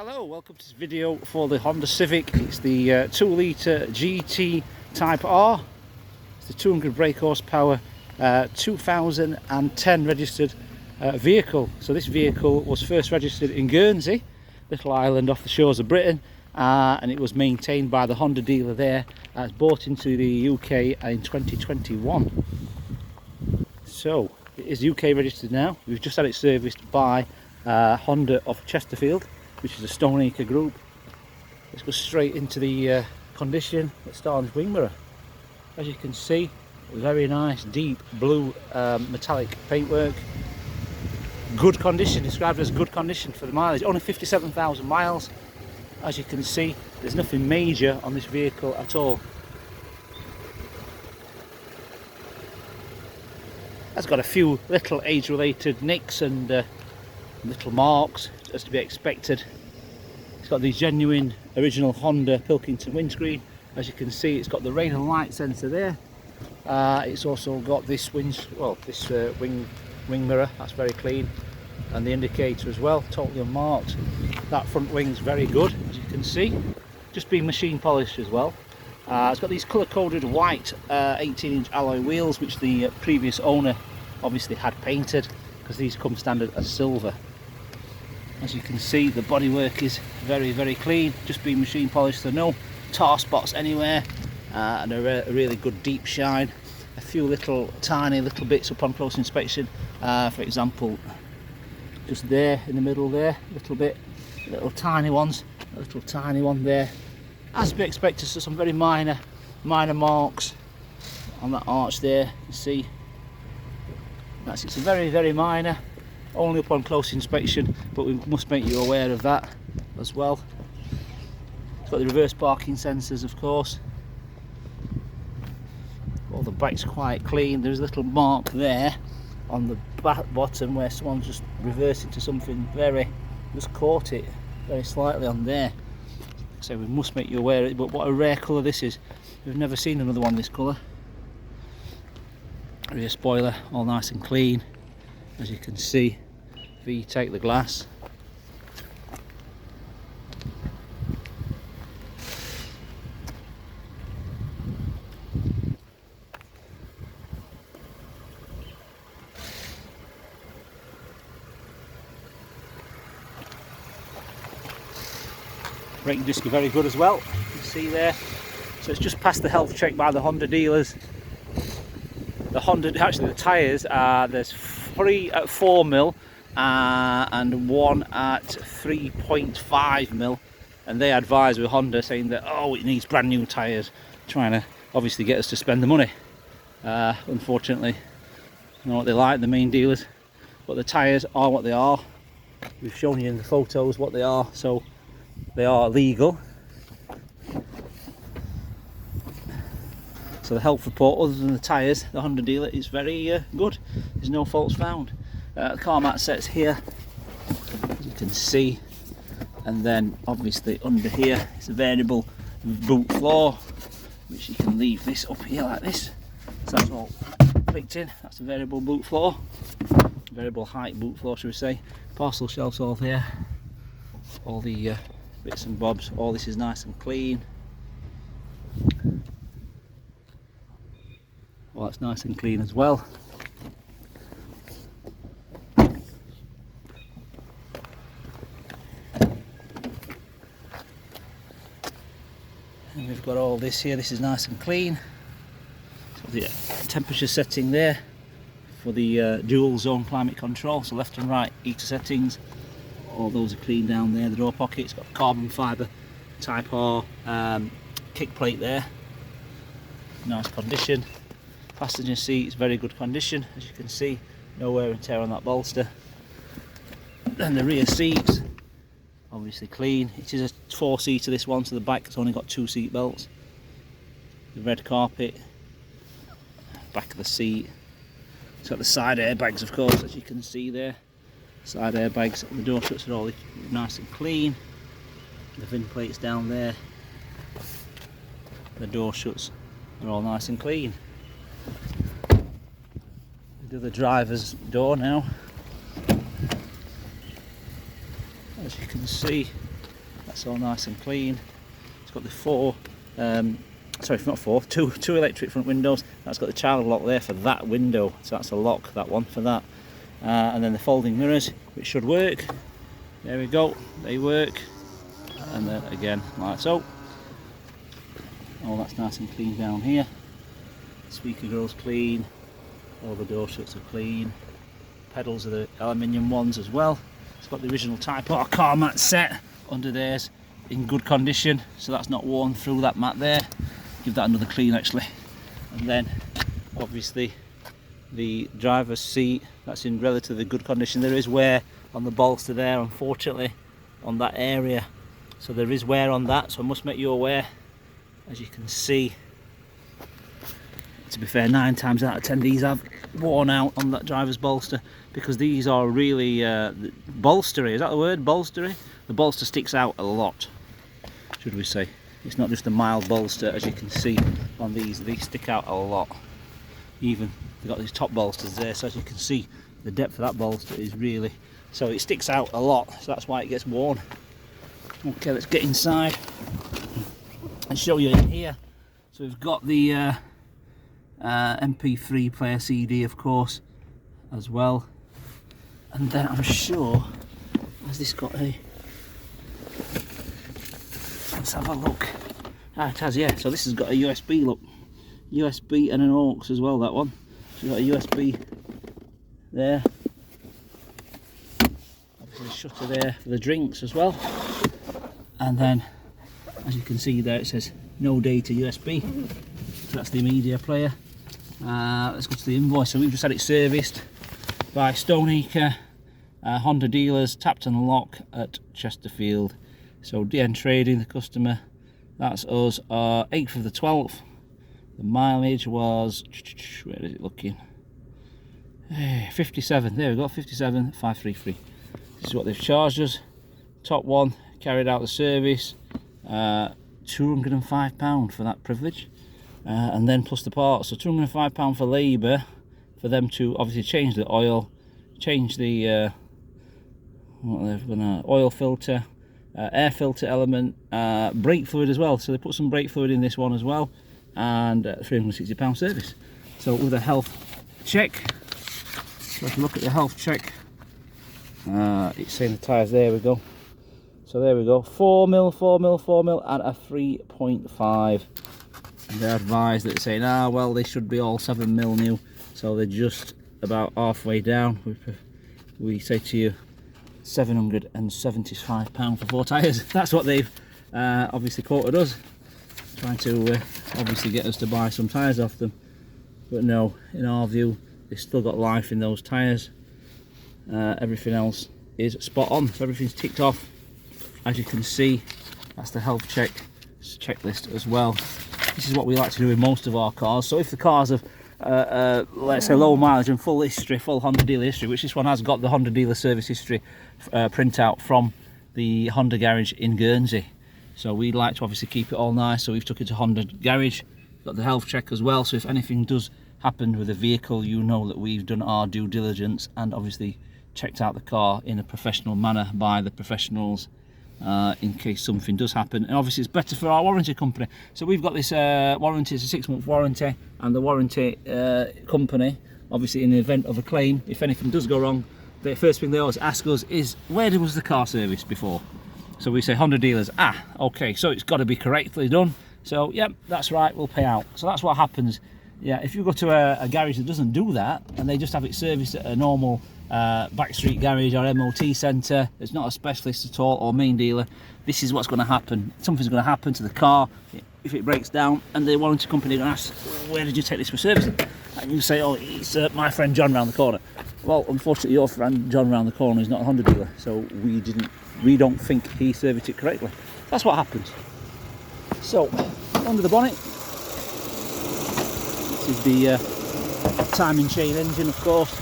Hello, welcome to this video for the Honda Civic. It's the 2 litre GT Type R. It's the 200 brake horsepower 2010 registered vehicle. So this vehicle was first registered in Guernsey, little island off the shores of Britain, and it was maintained by the Honda dealer there. It's brought into the UK in 2021. So it is UK registered now. We've just had it serviced by Honda of Chesterfield, which is a Stoneacre group. Let's go straight into the condition. Let's start on this wing mirror. As you can see, very nice deep blue metallic paintwork. Good condition, described as good condition for the mileage. Only 57,000 miles. As you can see, there's nothing major on this vehicle at all. It's got a few little age-related nicks and little marks, as to be expected. It's got the genuine original Honda Pilkington windscreen. As you can see, it's got the rain and light sensor there. It's also got this wing mirror, that's very clean, and the indicator as well, totally unmarked. That front wing's very good, as you can see, just being machine polished as well. It's got these colour-coded white 18-inch alloy wheels, which the previous owner obviously had painted, because these come standard as silver. As you can see, the bodywork is very, very clean, just being machine polished, so no tar spots anywhere, and a really good deep shine. A few tiny little bits upon close inspection, for example, just there in the middle there, little tiny ones, a little tiny one there. As to be expected, so some very minor marks on that arch there. You can see it's very, very minor, only upon close inspection, but we must make you aware of that as well. It's got the reverse parking sensors, of course. All the back's quite clean. There's a little mark there on the bottom where someone just reversed into something just caught it very slightly on there. So we must make you aware of it, but what a rare colour this is. We've never seen another one this colour. Rear spoiler, all nice and clean. As you can see, i-VTEC the glass. Braking disc are very good as well, you can see there. So it's just passed the health check by the Honda dealers. The tyres, there's 3 at 4mm and 1 at 3.5mm, and they advise with Honda saying that, oh, it needs brand new tyres, trying to obviously get us to spend the money. Unfortunately, you know what they like, the main dealers, but the tyres are what they are. We've shown you in the photos what they are, so they are legal. So the health report, other than the tyres, the Honda dealer is very good. There's no faults found. The car mat sets here, as you can see, and then obviously under here it's a variable boot floor, which you can leave this up here like this. So that's all clicked in. That's a variable boot floor, variable height boot floor, should we say. Parcel shelves all here, all the bits and bobs. All this is nice and clean. Well, that's nice and clean as well. And we've got all this here. This is nice and clean. So the temperature setting there for the dual zone climate control. So left and right heater settings. All those are clean down there. The door pocket's got carbon fibre Type R kick plate there. Nice condition. Passenger seat is very good condition, as you can see, no wear and tear on that bolster. And the rear seats, obviously clean. It is a 4-seater, this one, so the back has only got 2 seat belts. The red carpet, back of the seat. It's got the side airbags, of course, as you can see there. Side airbags, the door shuts are all nice and clean. The VIN plates down there. The door shuts are all nice and clean. Do the driver's door now. As you can see, That's all nice and clean. It's got the two electric front windows. That's got the child lock there for that window, so that's a lock, that one, for that. And then the folding mirrors, which should work. There we go, they work. And then again, like so. All that's nice and clean down here. Speaker grill's clean. All the door shuts are clean. Pedals are the aluminium ones as well. It's got the original Type R car mat set under theirs, in good condition, so that's not worn through, that mat there. Give that another clean actually. And then obviously the driver's seat, that's in relatively good condition. There is wear on the bolster there, unfortunately, on that area, so there is wear on that, so I must make you aware. As you can see, to be fair, 9 times out of 10 these have worn out on that driver's bolster, because these are really bolstery, is that the word, bolstery? The bolster sticks out a lot, should we say. It's not just a mild bolster, as you can see on these stick out a lot. Even they've got these top bolsters there, so as you can see, the depth of that bolster is really, so it sticks out a lot, so that's why it gets worn. Okay, let's get inside and show you in here. So we've got the MP3 player, CD of course, as well. And then I'm sure, has this got a, let's have a look. Ah, it has, yeah. So this has got a USB, look. USB and an aux as well, that one. So you've got a USB there. Obviously the shutter there for the drinks as well. And then, as you can see there, it says no data USB. So that's the media player. Let's go to the invoice. So we've just had it serviced by Stoneacre Honda dealers, tapped and lock at Chesterfield. So DN Trading, the customer, that's us, 8th of the 12th. The mileage was, where is it looking? 57, there we go, 57,533. This is what they've charged us. Top one, carried out the service, £205 for that privilege. And then plus the parts, so £205 for labour, for them to obviously change the oil, change the oil filter, air filter element, brake fluid as well. So they put some brake fluid in this one as well, and £360 service. So with a health check, so if you look at the health check, it's saying the tyres, there we go. So there we go, 4mm, 4mm, 4mm, and a 3.5. And they're advised that they're saying, well, they should be all 7mm new, so they're just about halfway down. We say to you, £775 for 4 tyres. That's what they've obviously quoted us, trying to obviously get us to buy some tyres off them. But no, in our view, they've still got life in those tyres. Everything else is spot on, so everything's ticked off. As you can see, that's the health checklist as well. This is what we like to do with most of our cars. So if the cars have, let's say, low mileage and full history, full Honda dealer history, which this one has got the Honda dealer service history printout from the Honda garage in Guernsey. So we'd like to obviously keep it all nice, so we've took it to Honda garage, got the health check as well, so if anything does happen with the vehicle, you know that we've done our due diligence and obviously checked out the car in a professional manner by the professionals. In case something does happen, and obviously it's better for our warranty company. So we've got this warranty, it's a 6-month warranty, and the warranty company, obviously in the event of a claim, if anything does go wrong, the first thing they always ask us is, where was the car serviced before? So we say Honda dealers, okay, so it's got to be correctly done. So yep, that's right, we'll pay out. So that's what happens. Yeah, if you go to a garage that doesn't do that, and they just have it serviced at a normal backstreet garage or MOT centre, it's not a specialist at all or main dealer, this is what's going to happen. Something's going to happen to the car if it breaks down, and the warranty company are going to ask, where did you take this for servicing? And you say, oh, it's my friend John round the corner. Well, unfortunately your friend John round the corner is not a Honda dealer, so we don't think he serviced it correctly. That's what happens. So under the bonnet, this is the timing chain engine, of course.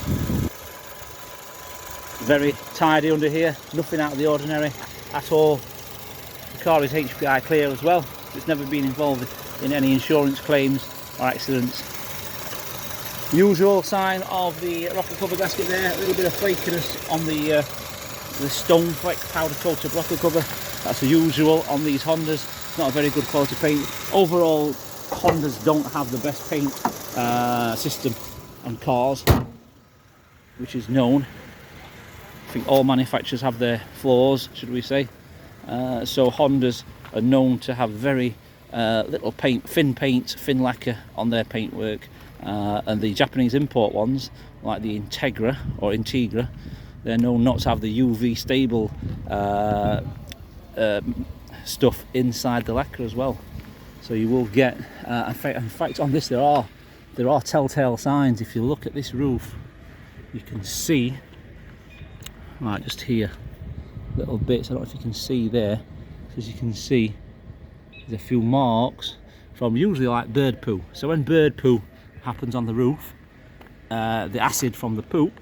Very tidy under here, nothing out of the ordinary at all. The car is HPI clear as well, it's never been involved in any insurance claims or accidents. Usual sign of the rocker cover gasket there, a little bit of flakiness on the stone fleck powder coated rocker cover. That's the usual on these Hondas. It's not a very good quality paint. Overall, Hondas don't have the best paint system on cars, which is known. I think all manufacturers have their flaws, should we say. So Hondas are known to have very little paint, thin lacquer on their paintwork. And the Japanese import ones, like the Integra, they're known not to have the UV stable stuff inside the lacquer as well. So you will get, in fact on this there are telltale signs. If you look at this roof, you can see, right just here, little bits, I don't know if you can see there, as you can see there's a few marks from usually like bird poo. So when bird poo happens on the roof, the acid from the poop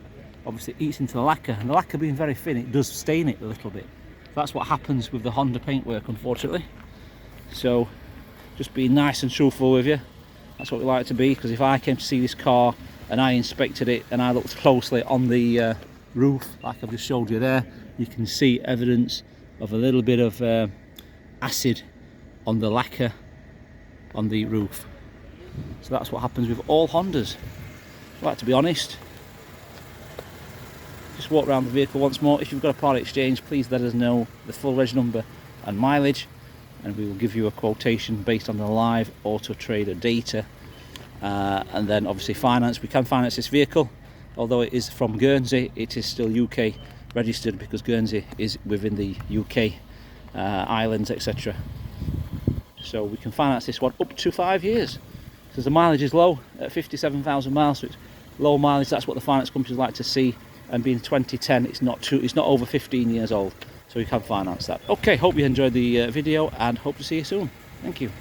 obviously eats into the lacquer, and the lacquer being very thin, it does stain it a little bit. That's what happens with the Honda paintwork, unfortunately. So just being nice and truthful with you, that's what we like to be, because if I came to see this car and I inspected it and I looked closely on the roof, like I've just showed you there, you can see evidence of a little bit of acid on the lacquer on the roof. So that's what happens with all Hondas. I like to be honest. Just walk around the vehicle once more. If you've got a part exchange, please let us know the full reg number and mileage, and we will give you a quotation based on the live Auto Trader data. And then obviously finance. We can finance this vehicle, although it is from Guernsey, it is still UK registered because Guernsey is within the UK islands, etc. So we can finance this one up to 5 years. Because the mileage is low at 57,000 miles, so it's low mileage. That's what the finance companies like to see. And being 2010, it's not over 15 years old, so you can finance that. Okay, hope you enjoyed the video and hope to see you soon. Thank you.